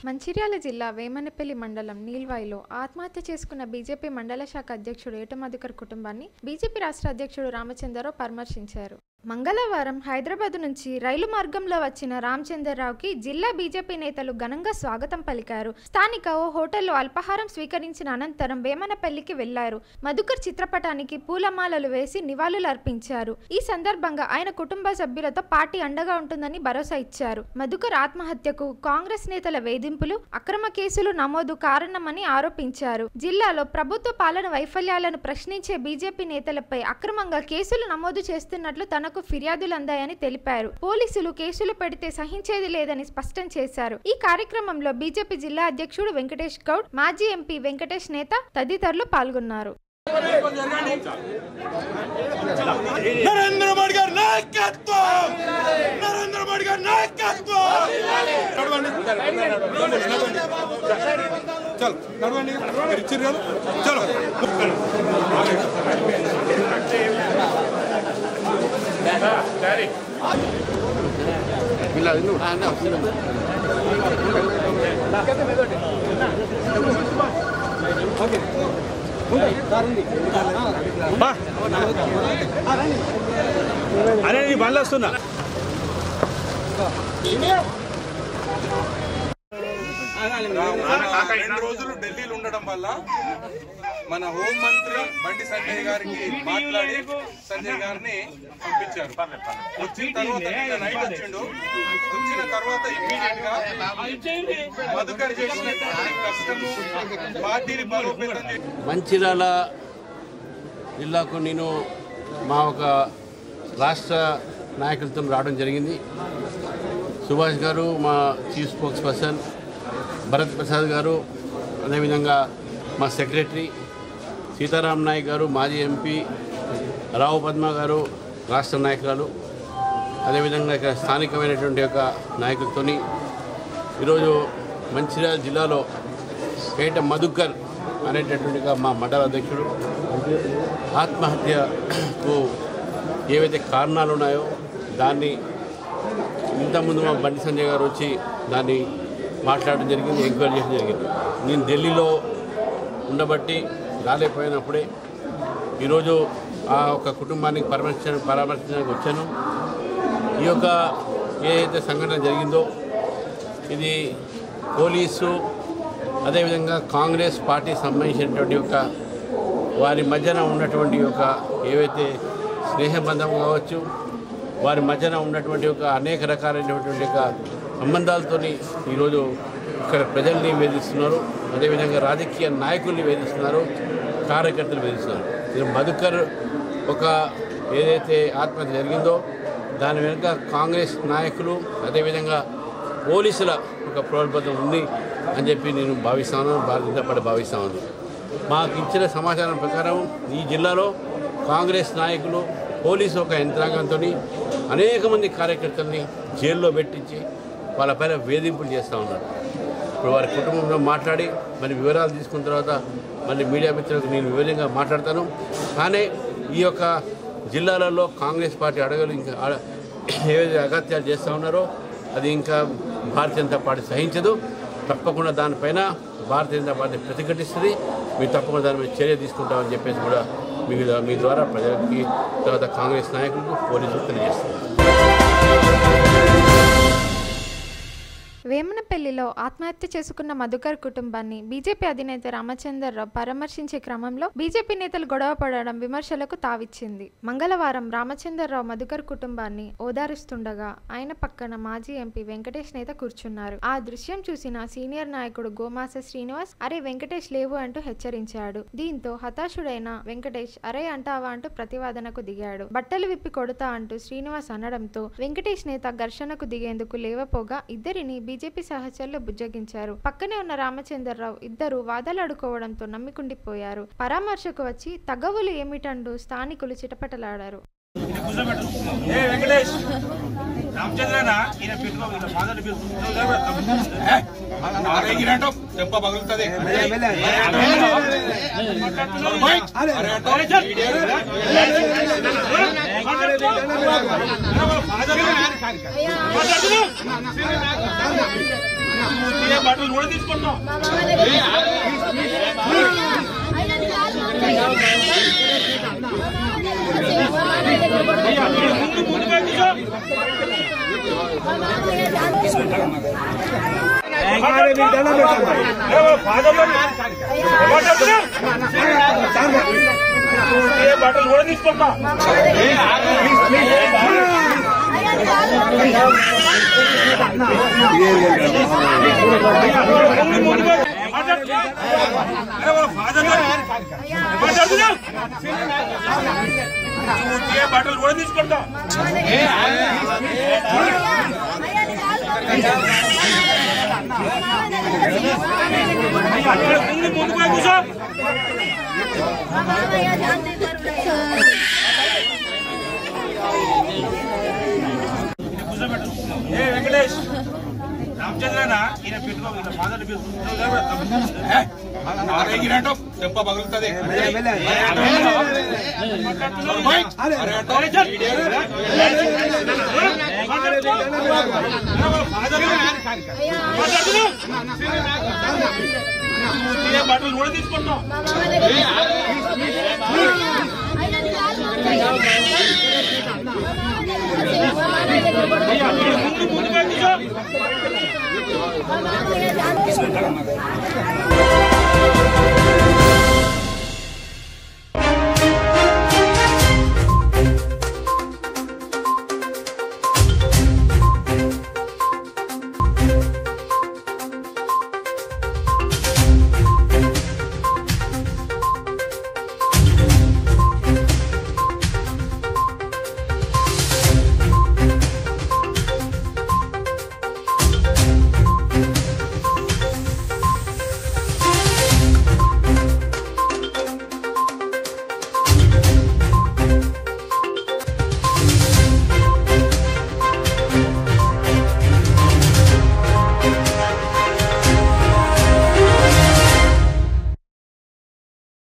మంచిర్యాల జిల్లా వేమనపల్లి మండలం నీల్వాయిలో ఆత్మహత్య చేసుకున్న బీజేపీ మండల శాఖ అధ్యక్షుడు ఏట మధుకర్ కుటుంబాన్ని బీజేపీ రాష్ట్ర అధ్యక్షుడు రామచంద్రరావు పరామర్శించారు. మంగళవారం హైదరాబాద్ నుంచి రైలు మార్గంలో వచ్చిన రామచంద్రరావుకి జిల్లా బీజేపీ నేతలు ఘనంగా స్వాగతం పలికారు. స్థానిక ఓ హోటల్లో అల్పాహారం స్వీకరించిన అనంతరం వేమనపల్లికి వెళ్లారు. మధుకర్ చిత్రపటానికి పూలమాలలు వేసి నివాళులు అర్పించారు. ఈ సందర్భంగా ఆయన కుటుంబ సభ్యులతో పార్టీ అండగా ఉంటుందని భరోసా ఇచ్చారు. మధుకర్ ఆత్మహత్యకు కాంగ్రెస్ నేతల వేధింపులు, అక్రమ కేసులు నమోదు కారణమని ఆరోపించారు. జిల్లాలో ప్రభుత్వ పాలన వైఫల్యాలను ప్రశ్నించే బీజేపీ నేతలపై అక్రమంగా కేసులు నమోదు చేస్తున్నట్లు తనకు ఫిర్యాదులు అందాయని తెలిపారు. పోలీసులు కేసులు పెడితే సహించేది లేదని స్పష్టం చేశారు. ఈ కార్యక్రమంలో బీజేపీ జిల్లా అధ్యక్షుడు వెంకటేష్ గౌడ్, మాజీ ఎంపీ వెంకటేష్ నేత తదితరులు పాల్గొన్నారు. నరేంద్ర మోడీ గారి నాయకత్వం, నరేంద్ర మోడీ గారి నాయకత్వం. చలో నడవండి, ఇచ్చిర్రు కదా, చలో. అరే నీ బండ్లు వస్తున్నా. రెండు రోజులు ఢిల్లీలో ఉండడం వల్ల మన హోం మంత్రి బండి సంజయ్ గారికి మాట్లాడి సంజయ్ గారిని పంపించారు. వచ్చిన తర్వాత నైట్ వచ్చిండు. వచ్చిన తర్వాత ఇమీడియట్ గా మధుకర్ చేసినటువంటి కష్టము పార్టీని బలోపేతం చేసి మంచిర్యాల జిల్లాకు నేను మా ఒక రాష్ట్ర నాయకులతో రావడం జరిగింది. సుభాష్ గారు మా chief spokes person, Bharat Prasad గారు, అదేవిధంగా మా సెక్రటరీ సీతారాం నాయక్ గారు, మాజీ ఎంపీ రావు పద్మ గారు, రాష్ట్ర నాయకురాలు, అదేవిధంగా ఇక్కడ స్థానికమైనటువంటి యొక్క నాయకులతో ఈరోజు మంచిర్యాల జిల్లాలో ఏట మధుకర్ అనేటటువంటి మా మండల అధ్యక్షుడు ఆత్మహత్యకు ఏవైతే కారణాలు ఉన్నాయో దాన్ని ఇంతకుముందు మా బండి సంజయ్ గారు వచ్చి దాన్ని మాట్లాడడం జరిగింది, ఎంక్వైరీ చేయడం జరిగింది. నేను ఢిల్లీలో ఉండబట్టి రాలేకపోయినప్పుడే ఈరోజు ఆ ఒక కుటుంబానికి పరామర్శించడానికి వచ్చాను. ఈ యొక్క ఏదైతే సంఘటన జరిగిందో ఇది పోలీసు అదేవిధంగా కాంగ్రెస్ పార్టీ సంబంధించినటువంటి యొక్క వారి మధ్యన ఉన్నటువంటి యొక్క ఏవైతే స్నేహబంధం కావచ్చు, వారి మధ్యన ఉన్నటువంటి ఒక అనేక రకాలైనటువంటి యొక్క సంబంధాలతో ఈరోజు ఇక్కడ ప్రజల్ని వేధిస్తున్నారు, అదేవిధంగా రాజకీయ నాయకుల్ని వేధిస్తున్నారు, కార్యకర్తలు వేధిస్తున్నారు. ఇది మధుకర్ ఒక ఏదైతే ఆత్మహత్య జరిగిందో దాని వెనుక కాంగ్రెస్ నాయకులు అదేవిధంగా పోలీసుల ఒక ప్రోద్బలం ఉంది అని చెప్పి నేను భావిస్తాను, భారతీయ జనతా పార్టీ భావిస్తా ఉంది. మాకు ఇచ్చిన సమాచారం ప్రకారం ఈ జిల్లాలో కాంగ్రెస్ నాయకులు పోలీసు ఒక యంత్రాంగంతో అనేక మంది కార్యకర్తల్ని జైల్లో పెట్టించి వాళ్ళపైన వేధింపులు చేస్తూ ఉన్నారు. ఇప్పుడు వారి కుటుంబంలో మాట్లాడి మరి వివరాలు తీసుకున్న తర్వాత మళ్ళీ మీడియా మిత్రులకు నేను వివరంగా మాట్లాడతాను. కానీ ఈ యొక్క జిల్లాలలో కాంగ్రెస్ పార్టీ అడగలు ఇంకా ఏవైతే అగత్యాలు చేస్తూ ఉన్నారో అది ఇంకా భారతీయ జనతా పార్టీ సహించదు. తప్పకుండా దానిపైన భారతీయ జనతా పార్టీ ప్రతిఘటిస్తుంది. మీరు తప్పకుండా దాని మీద చర్య తీసుకుంటామని చెప్పేసి కూడా మీ ద్వారా ప్రజలకి తర్వాత కాంగ్రెస్ నాయకులకు పోలీసులు తెలియజేస్తారు. వేమనపల్లిలో ఆత్మహత్య చేసుకున్న మధుకర్ కుటుంబాన్ని బీజేపీ అధినేత రామచంద్రరావు పరామర్శించే క్రమంలో బీజేపీ నేతలు గొడవ పడడం విమర్శలకు తావిచ్చింది. మంగళవారం రామచంద్రరావు మధుకర్ కుటుంబాన్ని ఓదారుస్తుండగా ఆయన పక్కన మాజీ ఎంపీ వెంకటేష్ నేత కూర్చున్నారు. ఆ దృశ్యం చూసిన సీనియర్ నాయకుడు గోమాస శ్రీనివాస్ అరే వెంకటేష్ లేవు అంటూ హెచ్చరించాడు. దీంతో హతాశుడైన వెంకటేష్ అరే అంటావా అంటూ ప్రతివాదనకు దిగాడు. బట్టలు విప్పి కొడతా అంటూ శ్రీనివాస్ అనడంతో వెంకటేష్ నేత ఘర్షణకు దిగేందుకు లేవపోగా ఇద్దరిని బీజేపీ సహచరులు బుజ్జగించారు. పక్కనే ఉన్న రామచంద్రరావు ఇద్దరు వాదలాడుకోవడంతో నమ్మికుండిపోయారు. పరామర్శకు వచ్చి తగవులు ఏమిటంటూ స్థానికులు చిటపటలాడారు. బాటలు కూడా తీసుకుంటాం బాటలు కూడా తీసుకుంటాం బాటలు కూడా తీసుకుంటాం వెంకటేష్ రామచంద్రనా ఈయన పెట్టుకో ఫాదర్ దెబ్బ పగులుతుంది బాటలు కూడా తీసుకుంటాం Thank you.